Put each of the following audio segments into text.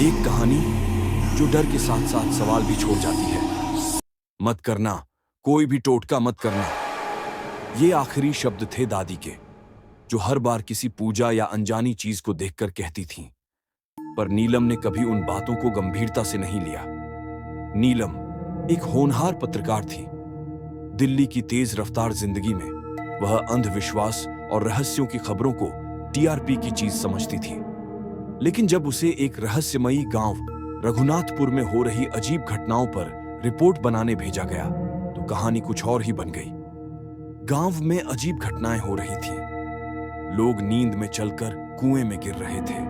एक कहानी जो डर के साथ साथ सवाल भी छोड़ जाती है। मत करना, कोई भी टोटका मत करना। ये आखिरी शब्द थे दादी के, जो हर बार किसी पूजा या अनजानी चीज को देखकर कहती थीं। पर नीलम ने कभी उन बातों को गंभीरता से नहीं लिया। नीलम एक होनहार पत्रकार थी। दिल्ली की तेज रफ्तार जिंदगी में वह अंधविश्वास और रहस्यों की खबरों को टीआरपी की चीज समझती थी। लेकिन जब उसे एक रहस्यमयी गांव रघुनाथपुर में हो रही अजीब घटनाओं पर रिपोर्ट बनाने भेजा गया, तो कहानी कुछ और ही बन गई। गांव में अजीब घटनाएं हो रही थीं। लोग नींद में चलकर कुएं में गिर रहे थे,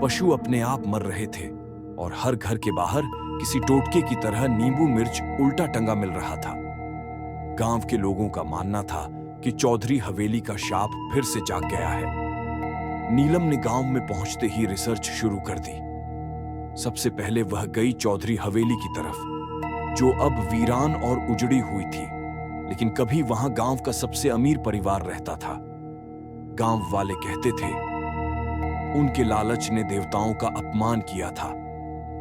पशु अपने आप मर रहे थे, और हर घर के बाहर किसी टोटके की तरह नींबू मिर्च उल्टा टंगा मिल रहा था। गांव के लोगों का मानना था कि चौधरी हवेली का शाप फिर से जाग गया है। नीलम ने गांव में पहुंचते ही रिसर्च शुरू कर दी। सबसे पहले वह गई चौधरी हवेली की तरफ, जो अब वीरान और उजड़ी हुई थी, लेकिन कभी वहां गांव का सबसे अमीर परिवार रहता था। गांव वाले कहते थे उनके लालच ने देवताओं का अपमान किया था,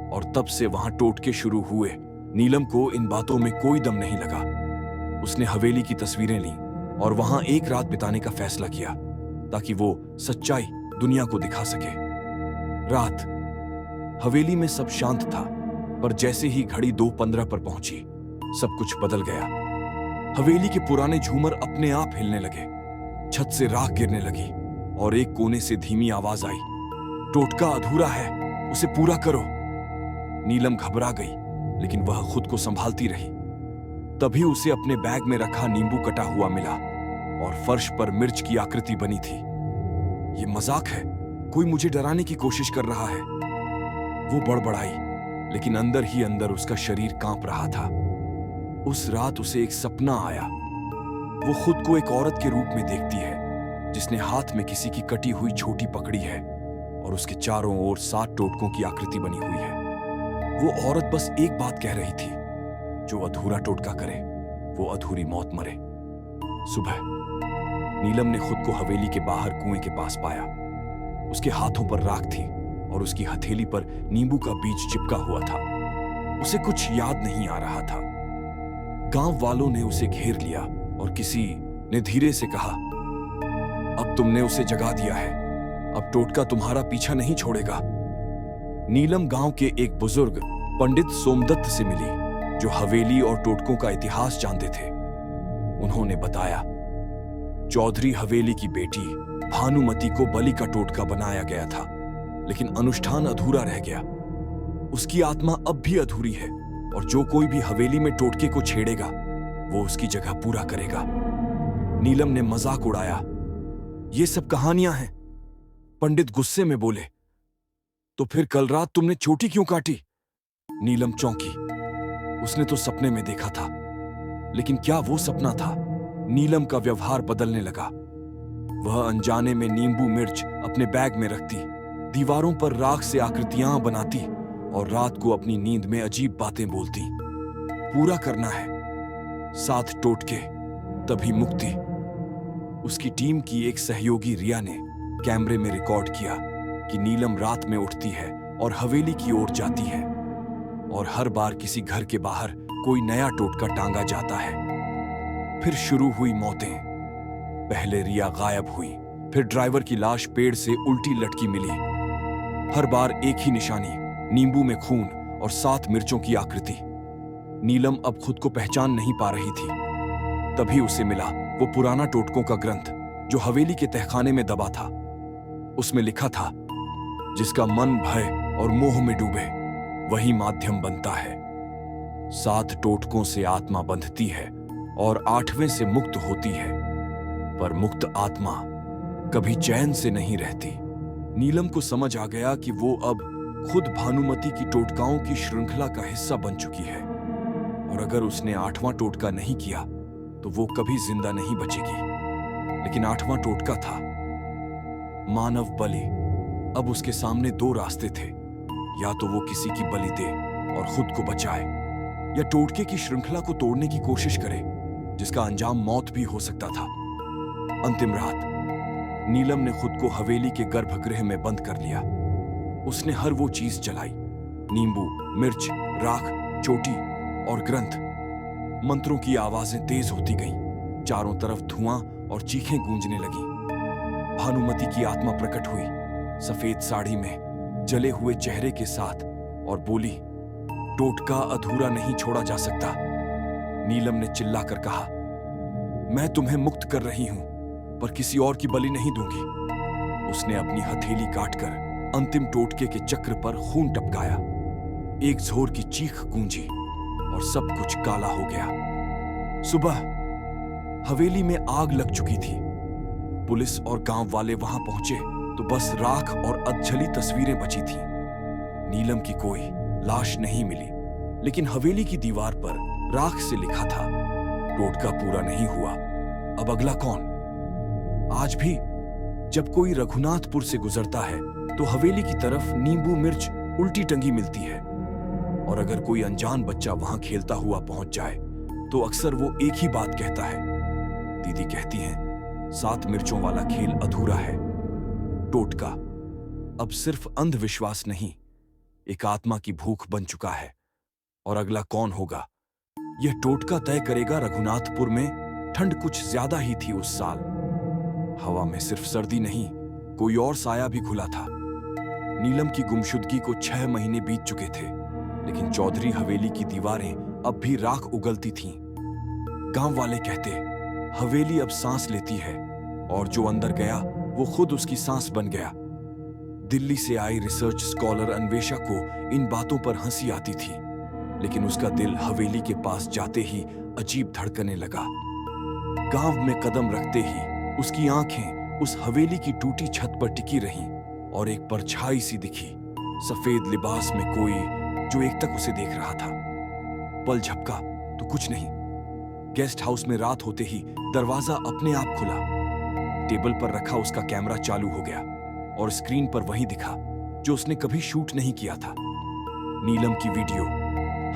और तब से वहां टोटके शुरू हुए। नीलम को इन बातों में कोई दम नहीं लगा। उसने हवेली की तस्वीरें लीं और वहां एक रात बिताने का फैसला किया, ताकि वो सच्चाई दुनिया को दिखा सके। रात हवेली में सब शांत था, पर जैसे ही घड़ी 2:15 पर पहुंची, सब कुछ बदल गया। हवेली के पुराने झूमर अपने आप हिलने लगे, छत से राख गिरने लगी, और एक कोने से धीमी आवाज आई, टोटका अधूरा है, उसे पूरा करो। नीलम घबरा गई, लेकिन वह खुद को संभालती रही। तभी उसे अपने बैग में रखा नींबू कटा हुआ मिला, और फर्श पर मिर्च की आकृति बनी थी। ये मजाक है, कोई मुझे डराने की कोशिश कर रहा है, वो बड़बड़ाई, लेकिन अंदर ही अंदर उसका शरीर कांप रहा था। उस रात उसे एक सपना आया। वो खुद को एक औरत के रूप में देखती है, जिसने हाथ में किसी की कटी हुई छोटी पकड़ी है, और उसके चारों ओर 7 टोटकों की आकृति बनी हुई है। वो औरत बस एक बात कह रही थी, जो अधूरा टोटका करे वो अधूरी मौत मरे। सुबह नीलम ने खुद को हवेली के बाहर कुएं के पास पाया। उसके हाथों पर राख थी, और उसकी हथेली पर नींबू का बीज चिपका हुआ था। उसे कुछ याद नहीं आ रहा था। गांव वालों ने उसे घेर लिया, और किसी ने धीरे से कहा, अब तुमने उसे जगा दिया है, अब टोटका तुम्हारा पीछा नहीं छोड़ेगा। नीलम गांव के एक बुजुर्ग पंडित सोमदत्त से मिली, जो हवेली और टोटकों का इतिहास जानते थे। उन्होंने बताया, चौधरी हवेली की बेटी भानुमति को बलि का टोटका बनाया गया था, लेकिन अनुष्ठान अधूरा रह गया। उसकी आत्मा अब भी अधूरी है, और जो कोई भी हवेली में टोटके को छेड़ेगा, वो उसकी जगह पूरा करेगा। नीलम ने मजाक उड़ाया, ये सब कहानियां हैं। पंडित गुस्से में बोले, तो फिर कल रात तुमने चोटी क्यों काटी? नीलम चौंकी। उसने तो सपने में देखा था, लेकिन क्या वो सपना था? नीलम का व्यवहार बदलने लगा। वह अनजाने में नींबू मिर्च अपने बैग में रखती, दीवारों पर राख से आकृतियां बनाती, और रात को अपनी नींद में अजीब बातें बोलती। पूरा करना है, 7 टोटके, तभी मुक्ति। उसकी टीम की एक सहयोगी रिया ने कैमरे में रिकॉर्ड किया कि नीलम रात में उठती है और हवेली की ओर जाती है, और हर बार किसी घर के बाहर कोई नया टोटका टांगा जाता है। फिर शुरू हुई मौतें। पहले रिया गायब हुई, फिर ड्राइवर की लाश पेड़ से उल्टी लटकी मिली। हर बार एक ही निशानी, नींबू में खून और 7 मिर्चों की आकृति। नीलम अब खुद को पहचान नहीं पा रही थी। तभी उसे मिला वो पुराना टोटकों का ग्रंथ, जो हवेली के तहखाने में दबा था। उसमें लिखा था, जिसका मन भय और मोह में डूबे, वही माध्यम बनता है। 7 टोटकों से आत्मा बंधती है, और 8वें से मुक्त होती है, पर मुक्त आत्मा कभी चैन से नहीं रहती। नीलम को समझ आ गया कि वो अब खुद भानुमति की टोटकाओं की श्रृंखला का हिस्सा बन चुकी है, और अगर उसने 8वां टोटका नहीं किया, तो वो कभी जिंदा नहीं बचेगी। लेकिन 8वां टोटका था मानव बलि। अब उसके सामने 2 रास्ते थे, या तो वो किसी की बलि दे और खुद को बचाए, या टोटके की श्रृंखला को तोड़ने की कोशिश करे, जिसका अंजाम मौत भी हो सकता था। अंतिम रात नीलम ने खुद को हवेली के गर्भगृह में बंद कर लिया। उसने हर वो चीज जलाई नींबू, मिर्च, राख, चोटी और ग्रंथ। मंत्रों की आवाजें तेज होती गईं। चारों तरफ धुआं और चीखें गूंजने लगी। भानुमति की आत्मा प्रकट हुई, सफेद साड़ी में, जले हुए चेहरे के साथ, और बोली, टोटका अधूरा नहीं छोड़ा जा सकता। नीलम ने चिल्लाकर कहा, मैं तुम्हें मुक्त कर रही हूं, पर किसी और की बलि नहीं दूंगी। उसने अपनी हथेली काटकर अंतिम टोटके के चक्र पर खून टपकाया। एक जोर की चीख गूंजी और सब कुछ काला हो गया। सुबह हवेली में आग लग चुकी थी। पुलिस और गांव वाले वहां पहुंचे तो बस राख और अधजली तस्वीरें बची थीं। नीलम की कोई लाश नहीं मिली, लेकिन हवेली की दीवार पर राख से लिखा था, टोटका पूरा नहीं हुआ, अब अगला कौन। आज भी जब कोई रघुनाथपुर से गुजरता है तो हवेली की तरफ नींबू मिर्च उल्टी टंगी मिलती है, और अगर कोई अनजान बच्चा वहां खेलता हुआ पहुंच जाए तो अक्सर वो एक ही बात कहता है। दीदी कहती हैं, 7 मिर्चों वाला खेल अधूरा है। टोटका अब सिर्फ अंधविश्वास नहीं, एक आत्मा की भूख बन चुका है। और अगला कौन होगा, यह टोटका तय करेगा। रघुनाथपुर में ठंड कुछ ज्यादा ही थी उस साल। हवा में सिर्फ सर्दी नहीं, कोई और साया भी घुला था। नीलम की गुमशुदगी को 6 महीने बीत चुके थे, लेकिन चौधरी हवेली की दीवारें अब भी राख उगलती थीं। गांव वाले कहते, हवेली अब सांस लेती है, और जो अंदर गया वो खुद उसकी सांस बन गया। दिल्ली से आई रिसर्च स्कॉलर अन्वेषा को इन बातों पर हंसी आती थी, लेकिन उसका दिल हवेली के पास जाते ही अजीब धड़कने लगा। गांव में कदम रखते ही उसकी आंखें उस हवेली की टूटी छत पर टिकी रहीं, और एक परछाई सी दिखी, सफेद लिबास में कोई, जो एक तक उसे देख रहा था। पल झपका तो कुछ नहीं। गेस्ट हाउस में रात होते ही दरवाजा अपने आप खुला। टेबल पर रखा उसका कैमरा चालू हो गया, और स्क्रीन पर वही दिखा जो उसने कभी शूट नहीं किया था। नीलम की वीडियो,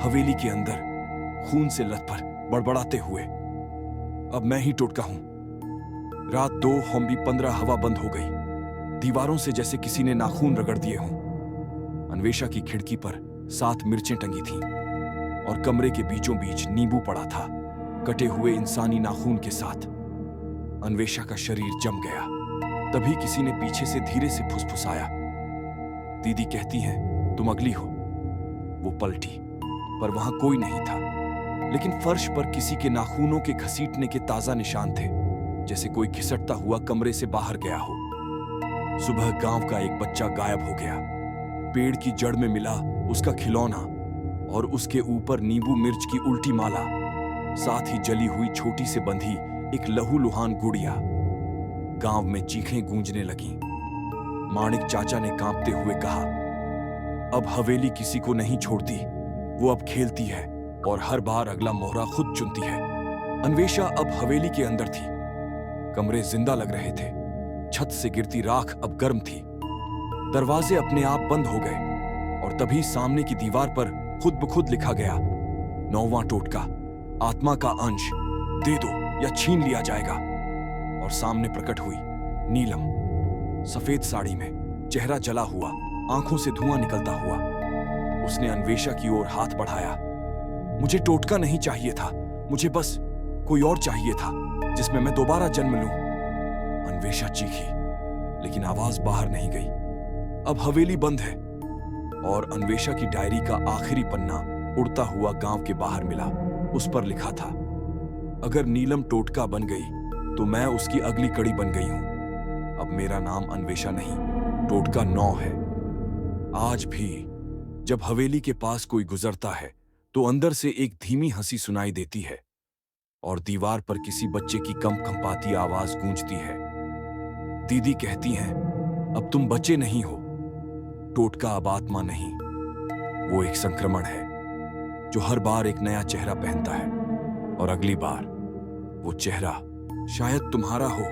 हवेली के अंदर खून से लथपथ बड़बड़ाते हुए, अब मैं ही टोटका हूं। रात 2 होम्बी 15 हवा बंद हो गई। दीवारों से जैसे किसी ने नाखून रगड़ दिए हों। अन्वेषा की खिड़की पर 7 मिर्चें टंगी थीं, और कमरे के बीचों बीच नींबू पड़ा था, कटे हुए इंसानी नाखून के साथ। अन्वेषा का शरीर जम गया। तभी किसी ने पीछे से धीरे से फुसफुसाया, दीदी कहती हैं, तुम अगली हो। वो पलटी, पर वहां कोई नहीं था, लेकिन फर्श पर किसी के नाखूनों के घसीटने के ताजा निशान थे, जैसे कोई घिसटता हुआ कमरे से बाहर गया हो। सुबह गांव का एक बच्चा गायब हो गया। पेड़ की जड़ में मिला उसका खिलौना, और उसके ऊपर नींबू मिर्च की उल्टी माला, साथ ही जली हुई छोटी से बंधी एक लहूलुहान गुड़िया। गांव में चीखें गूंजने लगीं। माणिक चाचा ने कांपते हुए कहा, अब हवेली किसी को नहीं छोड़ती, वो अब खेलती है, और हर बार अगला मोहरा खुद चुनती है। अन्वेषा अब हवेली के अंदर थी। कमरे जिंदा लग रहे थे। छत से गिरती राख अब गर्म थी। दरवाजे अपने आप बंद हो गए, और तभी सामने की दीवार पर खुद ब खुद लिखा गया, 9वां टोटका, आत्मा का अंश, दे दो या छीन लिया जाएगा। और सामने प्रकट हुई नीलम, सफेद साड़ी में, चेहरा जला हुआ, आंखों से धुआं निकलता हुआ। उसने अन्वेषा की ओर हाथ बढ़ाया। मुझे टोटका नहीं चाहिए था, मुझे बस कोई और चाहिए था जिसमें मैं दोबारा जन्म लूं। अन्वेषा चीखी, लेकिन आवाज बाहर नहीं गई। अब हवेली बंद है, और अन्वेषा की डायरी का आखिरी पन्ना उड़ता हुआ गांव के बाहर मिला। उस पर लिखा था, अगर नीलम टोटका बन गई तो मैं उसकी अगली कड़ी बन गई हूं। अब मेरा नाम अन्वेषा नहीं, टोटका 9 है। आज भी जब हवेली के पास कोई गुजरता है तो अंदर से एक धीमी हंसी सुनाई देती है, और दीवार पर किसी बच्चे की कंपकंपाती आवाज गूंजती है। दीदी कहती हैं, अब तुम बच्चे नहीं हो। टोटका अब आत्मा नहीं, वो एक संक्रमण है जो हर बार एक नया चेहरा पहनता है, और अगली बार वो चेहरा शायद तुम्हारा हो।